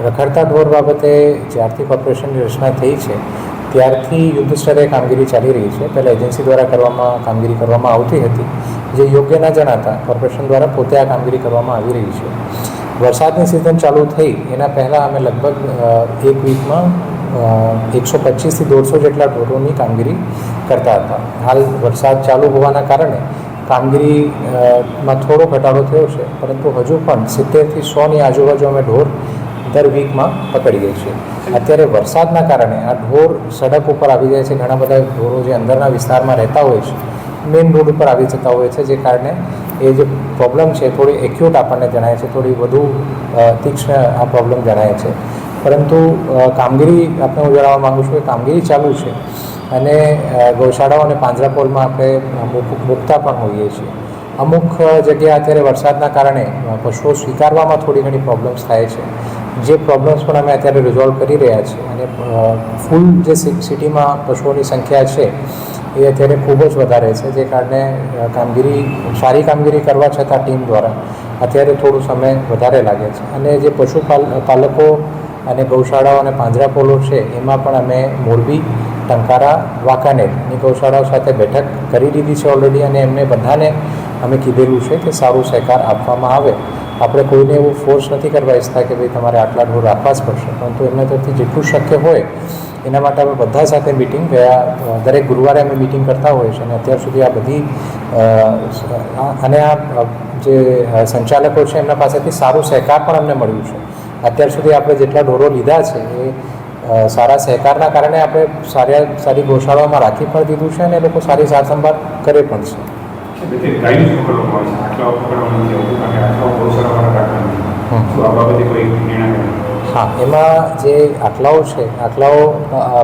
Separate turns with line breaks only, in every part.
રખડતા ઢોર બાબતે જ્યારથી કોર્પોરેશનની રચના થઈ છે ત્યારથી યુદ્ધ સ્તરે કામગીરી ચાલી રહી છે. પહેલાં એજન્સી દ્વારા કામગીરી કરવામાં આવતી હતી, જે યોગ્ય ન જણાતા કોર્પોરેશન દ્વારા પોતે આ કામગીરી કરવામાં આવી રહી છે. વરસાદની સિઝન ચાલુ થઈ એના પહેલાં અમે લગભગ એક વીકમાં 125થી 150 જેટલા ઢોરોની કામગીરી કરતા હતા. હાલ વરસાદ ચાલુ હોવાના કારણે કામગીરીમાં થોડો ઘટાડો થયો છે, પરંતુ હજુ પણ 70થી 100ની આજુબાજુ અમે ઢોર દર વીકમાં પકડીએ છીએ. અત્યારે વરસાદના કારણે આ ઢોર સડક ઉપર આવી જાય છે. ઘણા બધા ઢોરો જે અંદરના વિસ્તારમાં રહેતા હોય છે મેઇન રોડ ઉપર આવી જતા હોય છે, જે કારણે એ જે પ્રોબ્લેમ છે થોડી એક્યુટ આપણને જણાય છે, થોડી વધુ તીક્ષ્ણ આ પ્રોબ્લેમ જણાય છે. પરંતુ કામગીરી આપણે હું જણાવવા માગું છું કે કામગીરી ચાલુ છે અને ગૌશાળાઓ અને પાંજરાપોળમાં આપણે મૂકતા પણ હોઈએ છીએ. અમુક જગ્યાએ અત્યારે વરસાદના કારણે પશુઓ સ્વીકારવામાં થોડી ઘણી પ્રોબ્લેમ્સ થાય છે, જે પ્રોબ્લેમ્સ પણ અમે અત્યારે રિઝોલ્વ કરી રહ્યા છીએ. અને ફૂલ જે સિટીમાં પશુઓની સંખ્યા છે એ અત્યારે ખૂબ જ વધારે છે, જે કારણે સારી કામગીરી કરવા છતાં ટીમ દ્વારા અત્યારે થોડું સમય વધારે લાગે છે. અને જે પશુપાલકો અને ગૌશાળાઓ અને પાંજરાપોળો છે એમાં પણ અમે મોરબી, ટંકારા, વાંકાનેરની ગૌશાળાઓ સાથે બેઠક કરી દીધી છે ઓલરેડી, અને એમને બધાને અમે કીધેલું છે કે સારું સહકાર આપવામાં આવે. આપણે કોઈને એવું ફોર્સ નથી કરવા ઈચ્છતા કે ભાઈ તમારે આટલા ઢોર રાખવા જ પડશે, પરંતુ એમને તરફથી જેટલું શક્ય હોય એના માટે અમે બધા સાથે મિટિંગ દરેક ગુરુવારે અમે મિટિંગ કરતા હોઈએ છીએ. અને અત્યાર સુધી આ બધી અને આ જે સંચાલકો છે એમના પાસેથી સારું સહકાર પણ અમને મળ્યું છે. અત્યાર સુધી આપણે જેટલા ઢોરો લીધા છે એ સારા સહકારના કારણે આપણે સારી ગૌશાળાઓમાં રાખી પણ દીધું છે અને એ લોકો સારી સારસંભાળ કરે પણ છે. હા, એમાં જે આટલાઓ છે, આટલાઓ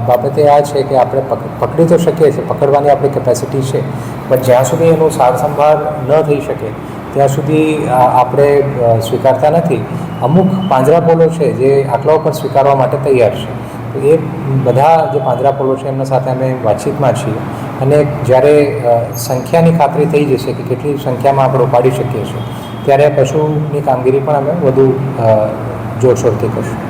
બાબતે આ છે કે આપણે પકડી તો શકીએ છીએ, પકડવાની આપણી કેપેસિટી છે, પણ જ્યાં સુધી એનું સારસંભાળ ન થઈ શકે ત્યાં સુધી આપણે સ્વીકારતા નથી. અમુક પાંજરાપોળો છે જે આટલાઓ પણ સ્વીકારવા માટે તૈયાર છે. તો એ બધા જે પાંજરાપોળો છે એમના સાથે અમે વાતચીતમાં છીએ, અને જ્યારે સંખ્યાની ખાતરી થઈ જશે કે કેટલી સંખ્યામાં આપણે ઉપાડી શકીએ છીએ ત્યારે પશુની કામગીરી પણ અમે વધુ જોરશોરથી કરશું.